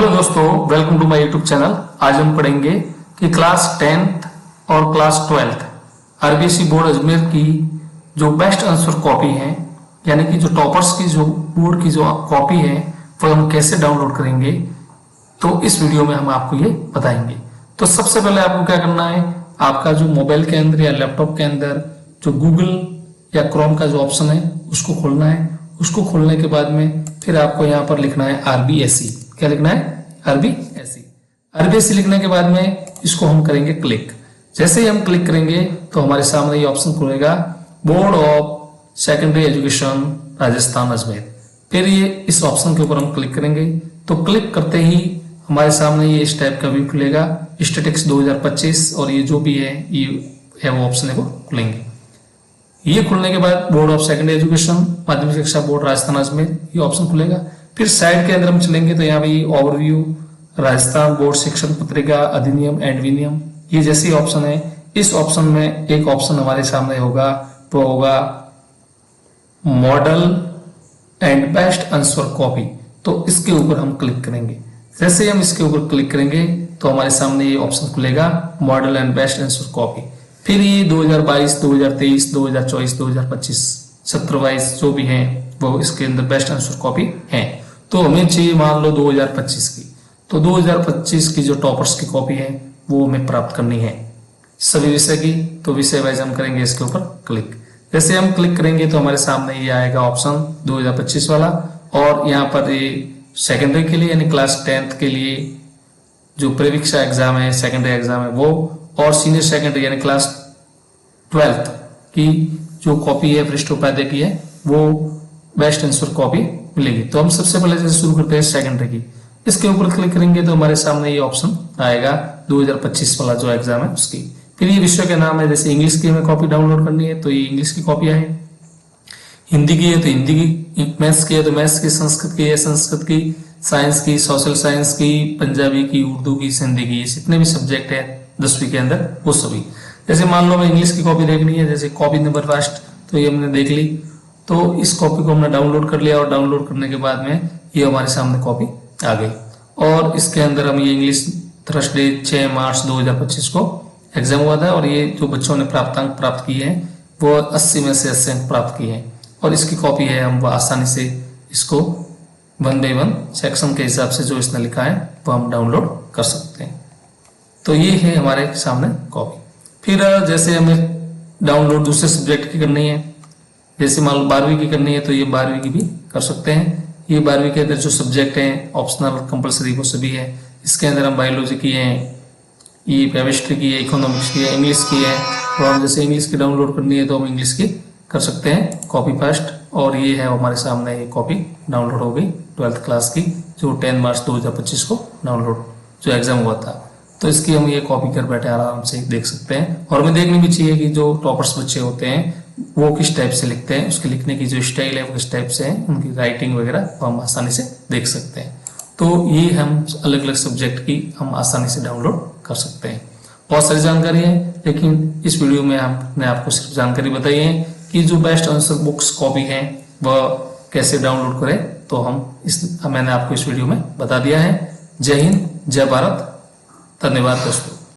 Hello दोस्तों, welcome to my YouTube channel. आज हम पढ़ेंगे कि क्लास 10th और class 12th RBSE board Ajmer की जो बेस्ट आंसर कॉपी है, यानी कि जो टॉपर्स की जो बोर्ड की जो कॉपी है वो हम कैसे डाउनलोड करेंगे, तो इस वीडियो में हम आपको ये बताएंगे। तो सबसे पहले आपको क्या करना है, आपका जो मोबाइल के अंदर या लैपटॉप के अंदर जो गूगल या क्रोम का जो ऑप्शन है उसको खोलना है। उसको खोलने के बाद में फिर आपको यहाँ पर लिखना है आरबीएसई। क्या लिखना है? आरबीएसई। आरबीएसई लिखने के बाद में इसको हम करेंगे क्लिक। जैसे ही हम क्लिक करेंगे तो हमारे सामने ये ऑप्शन खुलेगा, board of secondary education Rajasthan Ajmer. फिर ये इस ऑप्शन के ऊपर हम क्लिक करेंगे तो क्लिक करते ही हमारे सामने ये इस टाइप का व्यू खुलेगा, स्टैटिस्टिक्स 2025 और ये जो भी है ये है वो ऑप्शन है वो खुलेंगे। ये खुलने के बाद बोर्ड ऑफ सेकेंडरी एजुकेशन माध्यमिक शिक्षा बोर्ड राजस्थान अजमेर ये ऑप्शन खुलेगा। फिर साइड के अंदर हम चलेंगे तो यहाँ पे ओवरव्यू, राजस्थान बोर्ड शिक्षण पत्रिका अधिनियम एंड विनियम, ये जैसे ऑप्शन है। इस ऑप्शन में एक ऑप्शन हमारे सामने होगा, वो होगा model and best answer copy. तो इसके ऊपर हम क्लिक करेंगे। जैसे हम इसके ऊपर क्लिक करेंगे तो हमारे सामने ये ऑप्शन खुलेगा, model and best answer copy. फिर ये 2022, 2023, 2024, 2025 सत्र वाइज जो भी है वो इसके अंदर बेस्ट आंसर कॉपी है। तो हमें चाहिए मान लो 2025 की, तो 2025 की जो टॉपर्स की कॉपी है वो हमें प्राप्त करनी है सभी विषय की। तो विषय वाइज हम करेंगे इसके ऊपर क्लिक। जैसे हम क्लिक करेंगे तो हमारे सामने ये आएगा ऑप्शन 2025 वाला, और यहाँ पर ये सेकेंडरी के लिए यानी क्लास 10th के लिए जो परीक्षा एग्जाम है, सेकेंडरी एग्जाम है वो, और सीनियर सेकेंडरी यानी क्लास 12th की जो कॉपी है पृष्ठ उपाध्याय की है वो बेस्ट आंसर कॉपी मिलेगी। तो हम सबसे पहले जैसे शुरू करते हैं सेकेंडरी की। इसके ऊपर क्लिक करेंगे तो हमारे सामने ये ऑप्शन आएगा 2025 वाला जो एग्जाम है उसकी। फिर ये विषय का नाम है, जैसे इंग्लिश की हमें कॉपी डाउनलोड करनी है तो ये इंग्लिश की कॉपियां हैं, हिंदी की है तो हिंदी की, मैथ्स की है तो मैथ्स की, संस्कृत की है संस्कृत की, साइंस की, सोशल साइंस की, पंजाबी की, उर्दू की, सिंधी की, जितने भी सब्जेक्ट है 10वीं के अंदर वो सभी। जैसे मान लो हमें इंग्लिश की कॉपी देखनी है, जैसे कॉपी नंबर फर्स्ट, तो ये हमने देख ली। तो इस कॉपी को हमने डाउनलोड कर लिया और डाउनलोड करने के बाद में ये हमारे सामने कॉपी आ गई। और इसके अंदर हम ये इंग्लिश थर्सडे 6 मार्च 2025 को एग्जाम हुआ था, और ये जो बच्चों ने प्राप्तांक प्राप्त किए हैं वो 80 में से 80 अंक प्राप्त किए हैं। और इसकी कॉपी है, हम आसानी से इसको 1 by 1 सेक्शन के हिसाब से जो इसने लिखा है वो हम डाउनलोड कर सकते हैं। तो ये है हमारे सामने कॉपी। फिर जैसे हमें डाउनलोड दूसरे सब्जेक्ट की करनी है, जैसे मान लो 12वीं की करनी है तो ये 12वीं की भी कर सकते हैं। ये 12वीं के अंदर जो सब्जेक्ट हैं ऑप्शनल कंपलसरी वो सभी है। इसके अंदर हम बायोलॉजी की है, ये केमिस्ट्री की है, इकोनॉमिक्स की है, इंग्लिश की है। तो हम जैसे इंग्लिश की डाउनलोड करनी है तो हम इंग्लिश की कर सकते हैं कॉपी फर्स्ट। और ये है हमारे सामने ये कॉपी डाउनलोड हो गई 12th क्लास की, जो 10 मार्च 2025 को डाउनलोड जो एग्जाम हुआ था। तो इसकी हम ये कॉपी कर बैठे आराम से देख सकते हैं। और हमें देखनी भी चाहिए कि जो टॉपर्स बच्चे होते हैं वो किस टाइप से लिखते हैं, उसके लिखने की जो स्टाइल है वो किस टाइप से है, उनकी राइटिंग वगैरह वो हम आसानी से देख सकते हैं। तो ये हम अलग अलग सब्जेक्ट की हम आसानी से डाउनलोड कर सकते हैं। बहुत सारी जानकारी है, लेकिन इस वीडियो में हमने आपको सिर्फ जानकारी बताई है कि जो बेस्ट आंसर बुक्स कॉपी है वह कैसे डाउनलोड करें। तो मैंने आपको इस वीडियो में बता दिया है। जय हिंद, जय भारत, धन्यवाद दोस्तों।